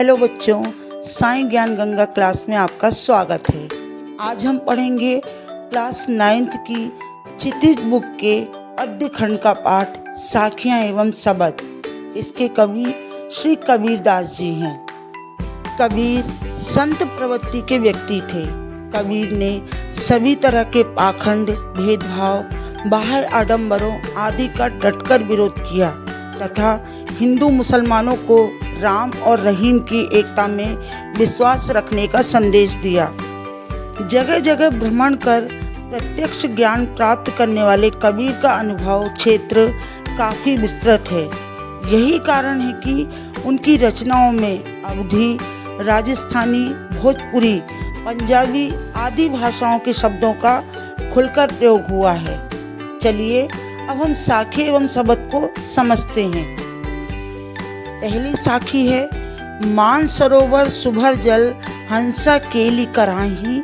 Hello बच्चों, साईं ज्ञान Ganga class में आपका स्वागत है। आज हम पढ़ेंगे क्लास 9th की क्षितिज बुक के अद्य खंड का पाठ साखियाँ एवं सबद। इसके कवि श्री कबीरदास जी हैं। कबीर संत प्रवृत्ति के व्यक्ति थे। कबीर ने सभी तरह के पाखंड, भेदभाव, बाह्य आडंबरों आदि का डटकर विरोध किया तथा हिंदू मुसलमानों को राम और रहीम की एकता में विश्वास रखने का संदेश दिया। जगह जगह भ्रमण कर प्रत्यक्ष ज्ञान प्राप्त करने वाले कबीर का अनुभव क्षेत्र काफी विस्तृत है। यही कारण है कि उनकी रचनाओं में अवधी, राजस्थानी, भोजपुरी, पंजाबी आदि भाषाओं के शब्दों का खुलकर प्रयोग हुआ है। चलिए अब हम साखी एवं सबद को समझते हैं। पहली साखी है, मान सरोवर सुभर जल हंसा केली कराही,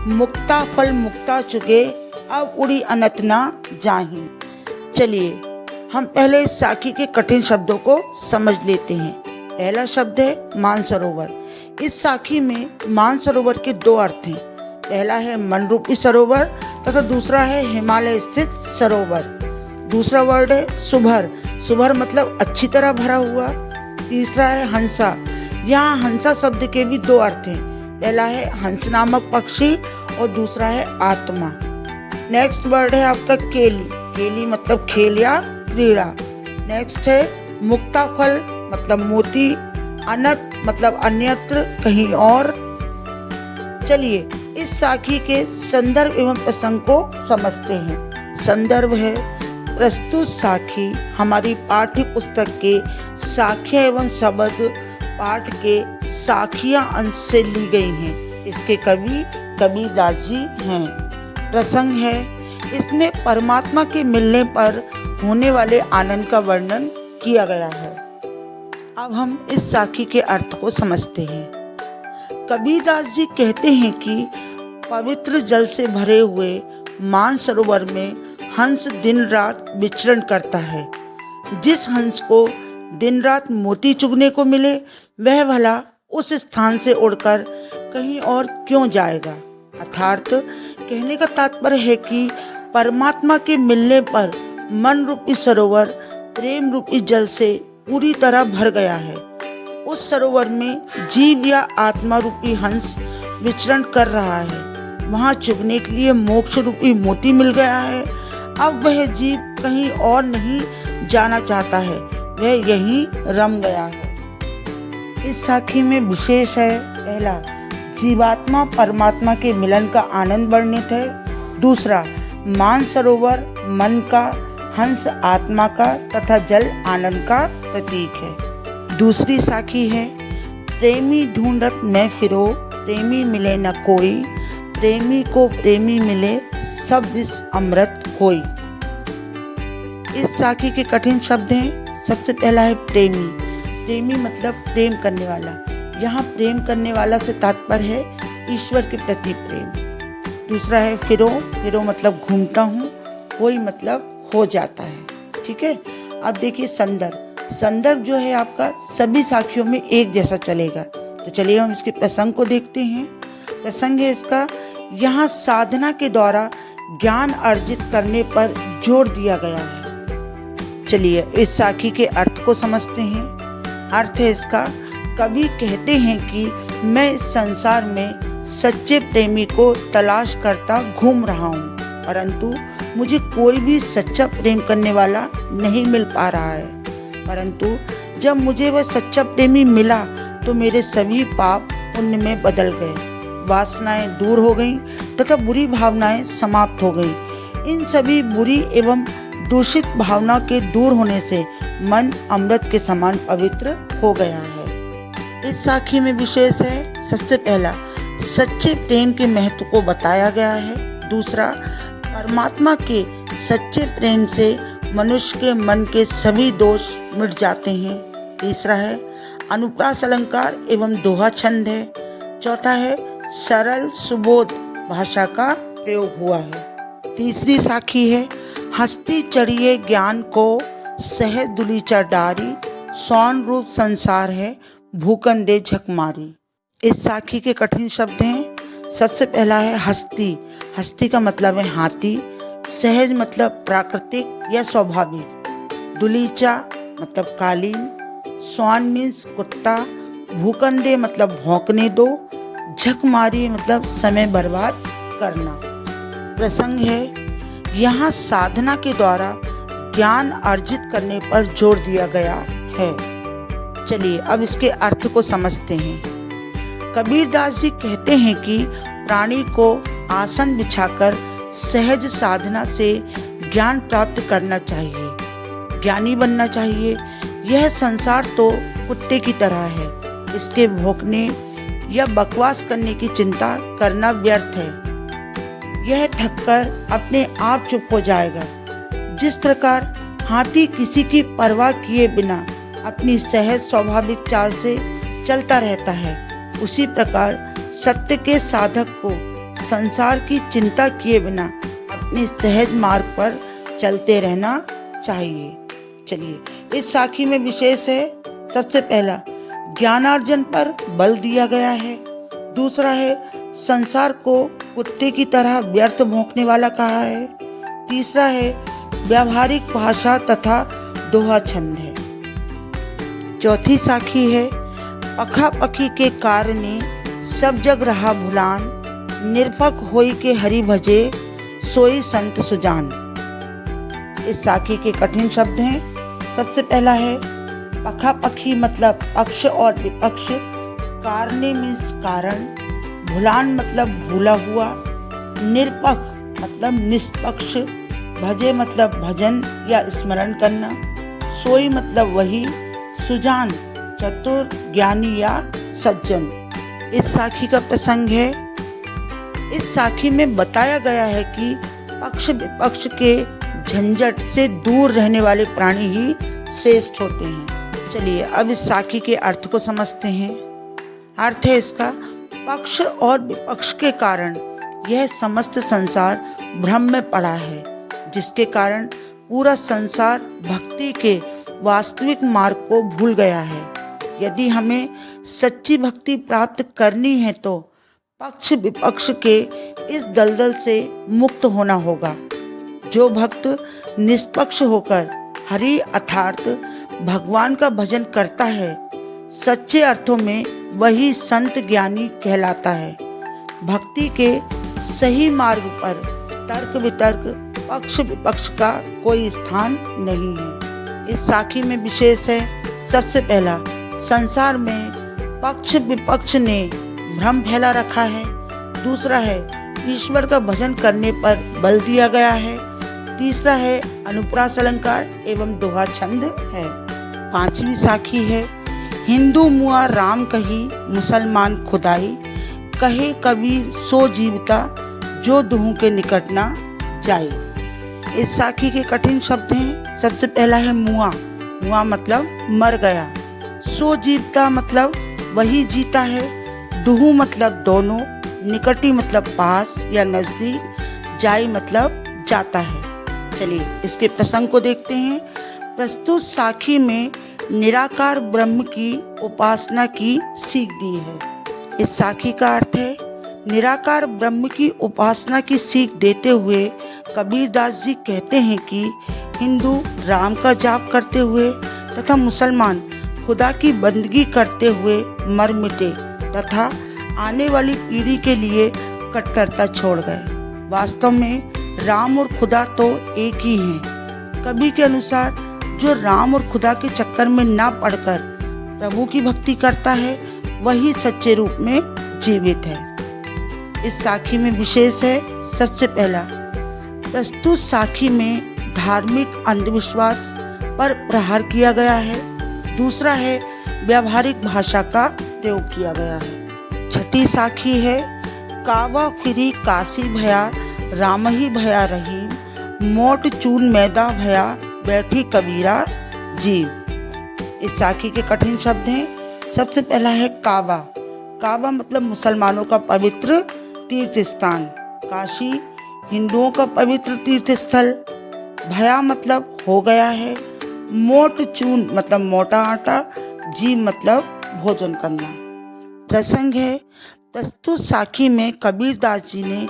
मुक्ता फल मुक्ता चुके अब उड़ी अनत ना जाही। चलिए हम पहले इस साखी के कठिन शब्दों को समझ लेते हैं। पहला शब्द है मानसरोवर। इस साखी में मानसरोवर के दो अर्थ हैं। पहला है मन रूपी सरोवर तथा दूसरा है हिमालय स्थित सरोवर। दूसरा वर्ड है सुभर। सुभर मतलब अच्छी तरह भरा हुआ। तीसरा है हंसा। यहाँ हंसा शब्द के भी दो अर्थ हैं। पहला है हंस नामक पक्षी और दूसरा है आत्मा। नेक्स्ट वर्ड है आपका केली। केली मतलब खेल या क्रीड़ा। नेक्स्ट है मुक्ता फल मतलब मोती। अनत मतलब अन्यत्र, कहीं और। चलिए इस साखी के संदर्भ एवं प्रसंग को समझते हैं। संदर्भ है, प्रस्तुत साखी हमारी पाठ्य पुस्तक के साखियाँ एवं सबद पाठ के साखियाँ अंश से ली गई हैं। इसके कवि कबीरदास जी हैं। प्रसंग है, इसमें परमात्मा के मिलने पर होने वाले आनंद का वर्णन किया गया है। अब हम इस साखी के अर्थ को समझते हैं। कबीरदास जी कहते हैं कि पवित्र जल से भरे हुए मानसरोवर में हंस दिन रात विचरण करता है। जिस हंस को दिन रात मोती चुगने को मिले वह भला उस स्थान से उड़कर कहीं और क्यों जाएगा। अर्थात कहने का तात्पर्य है कि परमात्मा के मिलने पर मन रूपी सरोवर प्रेम रूपी जल से पूरी तरह भर गया है। उस सरोवर में जीव या आत्मा रूपी हंस विचरण कर रहा है। वहाँ चुगने के लिए मोक्ष रूपी मोती मिल गया है। अब वह जीव कहीं और नहीं जाना चाहता है, वह यहीं रम गया है। इस साखी में विशेष है, पहला जीवात्मा परमात्मा के मिलन का आनंद वर्णित है। दूसरा मानसरोवर मन का, हंस आत्मा का तथा जल आनंद का प्रतीक है। दूसरी साखी है, प्रेमी ढूंढत मैं फिरो, प्रेमी मिले न कोई, प्रेमी को प्रेमी मिले सब विष अमृत होई। इस साखी के कठिन शब्द हैं। सबसे पहला है प्रेमी। प्रेमी मतलब प्रेम करने वाला। यहाँ प्रेम करने वाला से तात्पर्य है ईश्वर के प्रति प्रेम। दूसरा है फिरो। फिरो मतलब घूमता हूँ। कोई मतलब हो जाता है। ठीक है। अब देखिए संदर्भ। संदर्भ जो है आपका सभी साखियों में एक जैसा चलेगा। तो चलिए हम इसके प्रसंग को देखते हैं। प्रसंग है इसका, यहाँ साधना के द्वारा ज्ञान अर्जित करने पर जोर दिया गया है। चलिए इस साखी के अर्थ को समझते हैं। अर्थ है इसका, कवि कहते हैं कि मैं इस संसार में सच्चे प्रेमी को तलाश करता घूम रहा हूँ, परंतु मुझे कोई भी सच्चा प्रेम करने वाला नहीं मिल पा रहा है। परंतु जब मुझे वह सच्चा प्रेमी मिला तो मेरे सभी पाप पुण्य में बदल गए। वासनाएं दूर हो गईं तथा बुरी भावनाएं समाप्त हो गईं। इन सभी बुरी एवं दूषित भावना के दूर होने से मन अमृत के समान पवित्र हो गया है। इस साखी में विशेष है, सबसे पहला सच्चे प्रेम के महत्व को बताया गया है। दूसरा परमात्मा के सच्चे प्रेम से मनुष्य के मन के सभी दोष मिट जाते हैं। तीसरा है अनुप्रास अलंकार एवं दोहा छंद है। चौथा है सरल सुबोध भाषा का प्रयोग हुआ है। तीसरी साखी है, हस्ती चढ़िए ज्ञान को सहज दुलीचा डारी, सौन रूप संसार है भूकंदे झक मारी। इस साखी के कठिन शब्द हैं। सबसे पहला है हस्ती। हस्ती का मतलब है हाथी। सहज मतलब प्राकृतिक या स्वाभाविक। दुलीचा मतलब कालीन। स्वान मीन्स कुत्ता। भूकंदे मतलब भौंकने दो। झक मारी मतलब समय बर्बाद करना। प्रसंग है, यहाँ साधना के द्वारा ज्ञान अर्जित करने पर जोर दिया गया है। चलिए अब इसके अर्थ को समझते हैं। कबीरदास जी कहते हैं कि प्राणी को आसन बिछाकर सहज साधना से ज्ञान प्राप्त करना चाहिए, ज्ञानी बनना चाहिए। यह संसार तो कुत्ते की तरह है, इसके भौंकने या बकवास करने की चिंता करना व्यर्थ है। यह थककर अपने आप चुप हो जाएगा। जिस प्रकार हाथी किसी की परवाह किए बिना अपनी सहज स्वाभाविक चाल से चलता रहता है, उसी प्रकार सत्य के साधक को संसार की चिंता किए बिना अपने सहज मार्ग पर चलते रहना चाहिए। चलिए इस साखी में विशेष है, सबसे पहला ज्ञानार्जन पर बल दिया गया है। दूसरा है संसार को कुत्ते की तरह व्यर्थ भौंकने वाला कहा है। तीसरा है व्यावहारिक भाषा तथा दोहा छंद है। चौथी साखी है पखा पखी के कारणे सब जग रहा भुलान, निरपक होई के हरि भजे सोई संत सुजान। इस साखी के कठिन शब्द हैं। सबसे पहला है पखा पखी मतलब पक्ष और विपक्ष। कारणे मीन्स कारण। भुलान मतलब भूला हुआ। निरपक मतलब निष्पक्ष। भजे मतलब भजन या स्मरण करना। सोई मतलब वही। सुजान चतुर ज्ञानी या सज्जन। इस साखी का प्रसंग है। इस साखी में बताया गया है कि पक्ष विपक्ष के झंझट से दूर रहने वाले प्राणी ही श्रेष्ठ होते हैं। चलिए अब इस साखी के अर्थ को समझते हैं। अर्थ है इसका, पक्ष और विपक्ष के कारण यह समस्त संसार भ्रम में पड़ा है, जिसके कारण पूरा संसार भक्ति के वास्तविक मार्ग को भूल गया है। यदि हमें सच्ची भक्ति प्राप्त करनी है तो पक्ष विपक्ष के इस दलदल से मुक्त होना होगा। जो भक्त निष्पक्ष होकर हरि अर्थात भगवान का भजन करता है, सच्चे अर्थों में वही संत ज्ञानी कहलाता है। भक्ति के सही मार्ग पर तर्क वितर्क पक्ष विपक्ष का कोई स्थान नहीं है। इस साखी में विशेष है, सबसे पहला संसार में पक्ष विपक्ष ने भ्रम फैला रखा है। दूसरा है ईश्वर का भजन करने पर बल दिया गया है। तीसरा है अनुप्रास अलंकार एवं दोहा छंद है। पांचवी साखी है हिंदू मुआ राम कही मुसलमान खुदाई, कहे कबीर सो जीवता जो दुहू के निकट ना जाए। इस साखी के कठिन शब्द हैं। सबसे पहला है मुआ। मुआ मतलब मर गया। सो जीवता मतलब वही जीता है। दुहू मतलब दोनों। निकटी मतलब पास या नजदीक। जाई मतलब जाता है। चलिए इसके प्रसंग को देखते हैं। प्रस्तुत साखी में निराकार ब्रह्म की उपासना की सीख दी है। इस साखी का अर्थ है निराकार ब्रह्म की उपासना की सीख देते हुए कबीरदास जी कहते हैं कि हिंदू राम का जाप करते हुए तथा मुसलमान खुदा की बंदगी करते हुए मर मिटे तथा आने वाली पीढ़ी के लिए कट्टरता छोड़ गए। वास्तव में राम और खुदा तो एक ही हैं। कवि के अनुसार जो राम और खुदा के चक्कर में ना पड़कर प्रभु की भक्ति करता है, वही सच्चे रूप में जीवित है। इस साखी में विशेष है, सबसे पहला प्रस्तुत साखी में धार्मिक अंधविश्वास पर प्रहार किया गया है। दूसरा है व्यावहारिक भाषा का प्रयोग किया गया है। छठी साखी है कावा फिरी काशी भया राम ही भया रहीम, मोट चून मैदा भया बैठी कबीरा जीव। इस साखी के कठिन शब्द हैं। सबसे पहला है काबा। काबा मतलब मुसलमानों का पवित्र तीर्थ स्थान। काशी हिंदुओं का पवित्र तीर्थ स्थल। भया मतलब हो गया है। मोट चून मतलब मोटा आटा। जीव मतलब भोजन करना। प्रसंग है, प्रस्तुत साखी में कबीरदास जी ने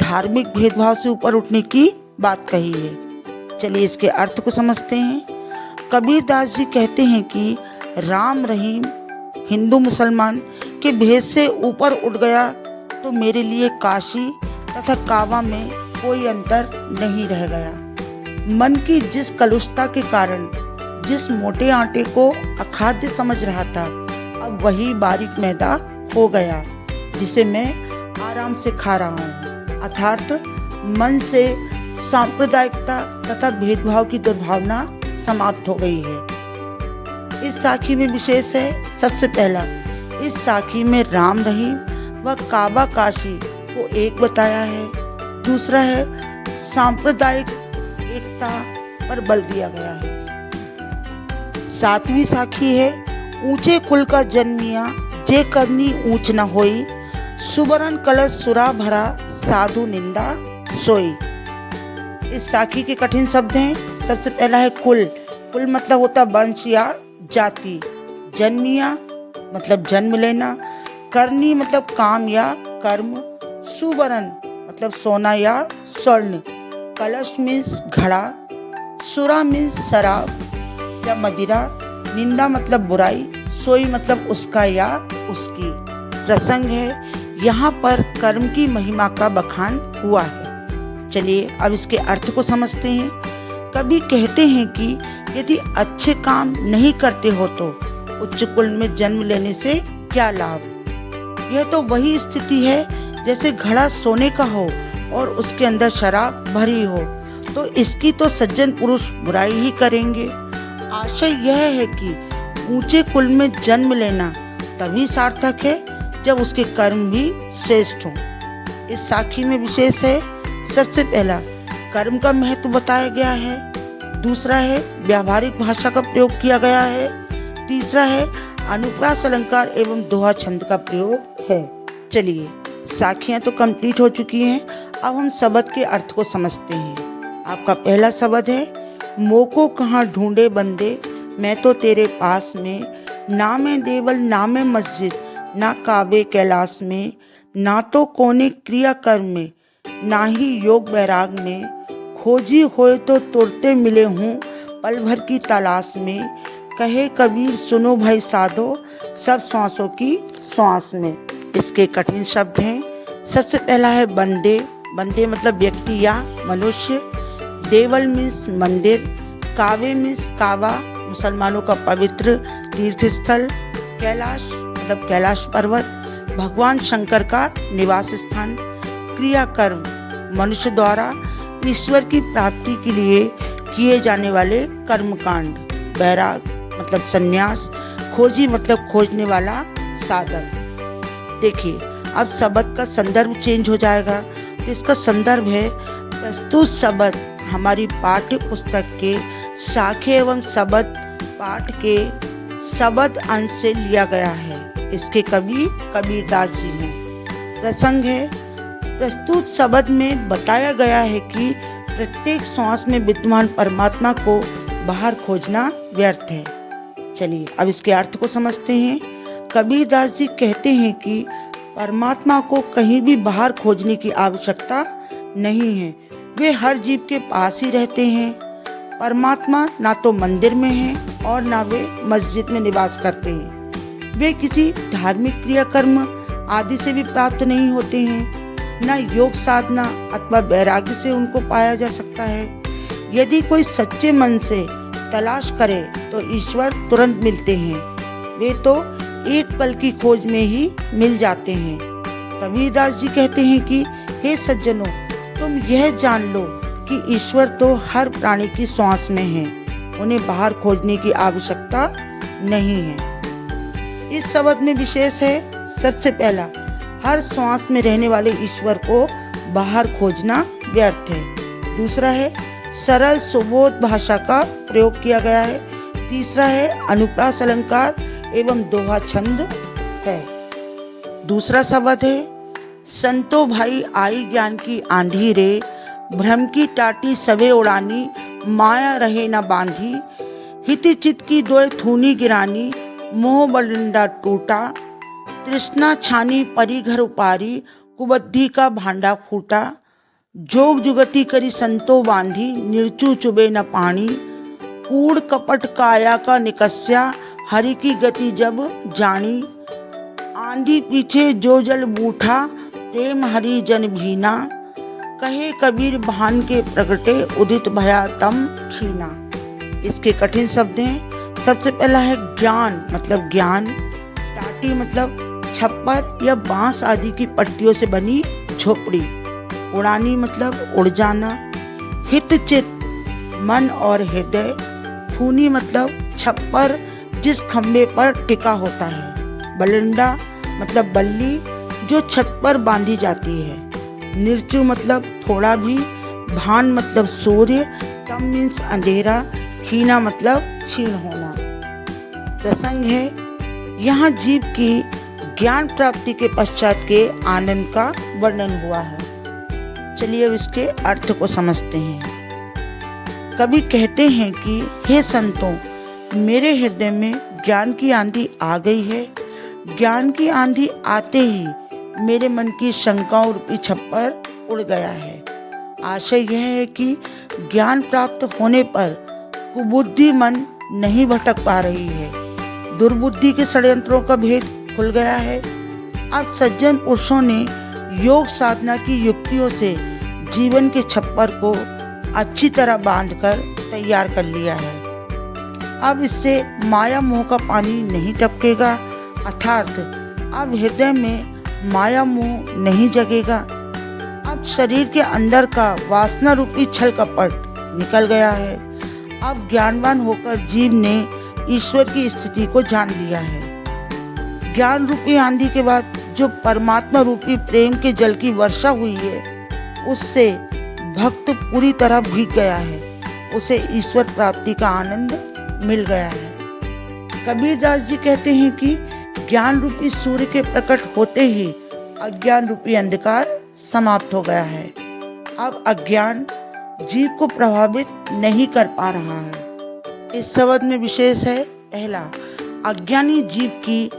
धार्मिक भेदभाव से ऊपर उठने की बात कही है। चलिए इसके अर्थ को समझते हैं। कबीरदास जी कहते हैं कि राम रहीम हिंदू मुसलमान के भेद से ऊपर उठ गया तो मेरे लिए काशी तथा काबा में कोई अंतर नहीं रह गया। मन की जिस कलुषता के कारण जिस मोटे आटे को अखाद्य समझ रहा था, अब वही बारीक मैदा हो गया जिसे मैं आराम से खा रहा हूँ। अर्थात मन से सांप्रदायिकता तथा भेदभाव की दुर्भावना समाप्त हो गई है। इस साखी में विशेष है, सबसे पहला, इस साखी में राम रहीम व काबा काशी को एक बताया है। दूसरा है, सांप्रदायिक एकता पर बल दिया गया है। सातवीं साखी है, ऊंचे कुल का जन्मिया जे करनी ऊंच न होई, सुबरन कलश सुरा भरा साधु निंदा सोई। इस साखी के कठिन शब्द हैं। सबसे पहला है कुल। कुल मतलब होता वंश या जाति। जन्मिया मतलब जन्म लेना। करनी मतलब काम या कर्म। सुबरन मतलब सोना या स्वर्ण। कलश मीन्स घड़ा। सुरा मीन्स शराब या मदिरा। निंदा मतलब बुराई। सोई मतलब उसका या उसकी। प्रसंग है, यहाँ पर कर्म की महिमा का बखान हुआ है। चलिए अब इसके अर्थ को समझते हैं। कभी कहते हैं कि यदि अच्छे काम नहीं करते हो तो उच्च कुल में जन्म लेने से क्या लाभ। यह तो वही स्थिति है जैसे घड़ा सोने का हो और उसके अंदर शराब भरी हो, तो इसकी तो सज्जन पुरुष बुराई ही करेंगे। आशय यह है कि ऊंचे कुल में जन्म लेना तभी सार्थक है जब उसके कर्म भी श्रेष्ठ हों। इस साखी में विशेष है, सबसे पहला कर्म का महत्व बताया गया है। दूसरा है, व्यावहारिक भाषा का प्रयोग किया गया है। तीसरा है, अनुप्रास अलंकार एवं दोहा छंद का प्रयोग है। चलिए साखियां तो कंप्लीट हो चुकी हैं, अब हम शब्द के अर्थ को समझते हैं। आपका पहला शब्द है, मोको कहाँ ढूंढे बंदे मैं तो तेरे पास में, ना मैं देवल ना मैं मस्जिद ना काबे कैलाश में, ना तो कोने क्रिया कर्म में ना ही योग वैराग में, खोजी होए तो तुरते मिले हूँ पल भर की तलाश में, कहे कबीर सुनो भाई साधो सब श्वासों की श्वास में। इसके कठिन शब्द हैं। सबसे पहला है बंदे। बंदे मतलब व्यक्ति या मनुष्य। देवल मीन्स मंदिर। काबे मीन्स काबा मुसलमानों का पवित्र तीर्थ स्थल। कैलाश मतलब कैलाश पर्वत भगवान शंकर का निवास स्थान। क्रिया कर्म मनुष्य द्वारा ईश्वर की प्राप्ति के लिए किए जाने वाले कर्मकांड। वैराग मतलब संन्यास। खोजी मतलब खोजने वाला साधन। देखिए अब शब्द का संदर्भ चेंज हो जाएगा, तो इसका संदर्भ है, प्रस्तुत शब्द हमारी पाठ्य पुस्तक के साखे एवं शब्द पाठ के शब्द अंश से लिया गया है। इसके कवि कबीरदास जी हैं। प्रसंग है, प्रस्तुत शब्द में बताया गया है कि प्रत्येक श्वास में विद्यमान परमात्मा को बाहर खोजना व्यर्थ है। चलिए अब इसके अर्थ को समझते हैं। कबीरदास जी कहते हैं कि परमात्मा को कहीं भी बाहर खोजने की आवश्यकता नहीं है, वे हर जीव के पास ही रहते हैं। परमात्मा ना तो मंदिर में है और ना वे मस्जिद में निवास करते हैं। वे किसी धार्मिक क्रियाकर्म आदि से भी प्राप्त नहीं होते हैं, ना योग साधना अथवा वैराग्य से उनको पाया जा सकता है। यदि कोई सच्चे मन से तलाश करे तो ईश्वर तुरंत मिलते हैं, वे तो एक पल की खोज में ही मिल जाते हैं। कबीरदास जी कहते हैं कि हे सज्जनों, तुम यह जान लो कि ईश्वर तो हर प्राणी की श्वास में है, उन्हें बाहर खोजने की आवश्यकता नहीं है। इस शब्द में विशेष है, सबसे पहला, हर श्वास में रहने वाले ईश्वर को बाहर खोजना व्यर्थ है। दूसरा है, सरल सुबोध भाषा का प्रयोग किया गया है। तीसरा है, अनुप्रास अलंकार एवं दोहा छंद है। दूसरा शब्द है, संतो भाई आई ज्ञान की आंधी रे, भ्रम की टाटी सवे उड़ानी, माया रहे न बांधी, हित चित की दोय थूनी गिरानी, मोह बलिंडा टूटा, तृष्णा छानी परी घर उपारी, कुबद्धी का भांडा फूटा, जोग जुगति करी संतो बांधी, निर्चु चुबे न पानी, कूड़ कपट काया का निकस्या, हरि की गति जब जानी, आंधी पीछे जो जल बूठा, प्रेम हरि जन भीना, कहे कबीर भान के प्रगटे, उदित भया तम खीना। इसके कठिन शब्द हैं। सबसे पहला है ज्ञान मतलब ज्ञान, टाटी मतलब छप्पर या बांस आदि की पट्टियों से बनी झोपड़ी, उड़ानी मतलब उड़ जाना, हित चित मन और हृदय, थूनी मतलब छप्पर जिस खम्भे पर टिका होता है, बलिंडा मतलब बल्ली जो छत पर बांधी जाती है, निर्चु मतलब थोड़ा भी, भान मतलब सूर्य, तम मीन्स अंधेरा, खीना मतलब क्षीण होना। प्रसंग है यहाँ जीव की ज्ञान प्राप्ति के पश्चात के आनंद का वर्णन हुआ है। चलिए अब इसके अर्थ को समझते हैं। कवि कहते हैं कि हे संतों, मेरे हृदय में ज्ञान की आंधी आ गई है। ज्ञान की आंधी आते ही मेरे मन की शंकाओं रूपी छप्पर उड़ गया है। आशय यह है कि ज्ञान प्राप्त होने पर कुबुद्धि मन नहीं भटक पा रही है, दुर्बुद्धि के षड्यंत्रों का भेद खुल गया है। अब सज्जन पुरुषों ने योग साधना की युक्तियों से जीवन के छप्पर को अच्छी तरह बांधकर तैयार कर लिया है। अब इससे माया मोह का पानी नहीं टपकेगा, अर्थात अब हृदय में माया मोह नहीं जगेगा। अब शरीर के अंदर का वासना रूपी छल कपट निकल गया है। अब ज्ञानवान होकर जीव ने ईश्वर की स्थिति को जान लिया है। ज्ञान रूपी आंधी के बाद जो परमात्मा रूपी प्रेम के जल की वर्षा हुई है, उससे भक्त पूरी तरह भीग गया है। उसे ईश्वर प्राप्ति का आनंद मिल गया है। कबीरदास जी कहते हैं कि ज्ञान रूपी सूर्य के प्रकट होते ही अज्ञान रूपी अंधकार समाप्त हो गया है। अब अज्ञान जीव को प्रभावित नहीं कर पा रहा है। इस शब्द में विशेष है पहला, अज्ञानी जीव की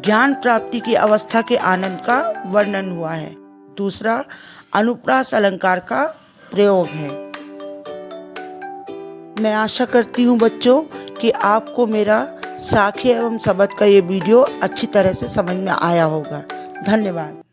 ज्ञान प्राप्ति की अवस्था के आनंद का वर्णन हुआ है। दूसरा, अनुप्रास अलंकार का प्रयोग है। मैं आशा करती हूँ बच्चों कि आपको मेरा साखी एवं शब्द का ये वीडियो अच्छी तरह से समझ में आया होगा। धन्यवाद।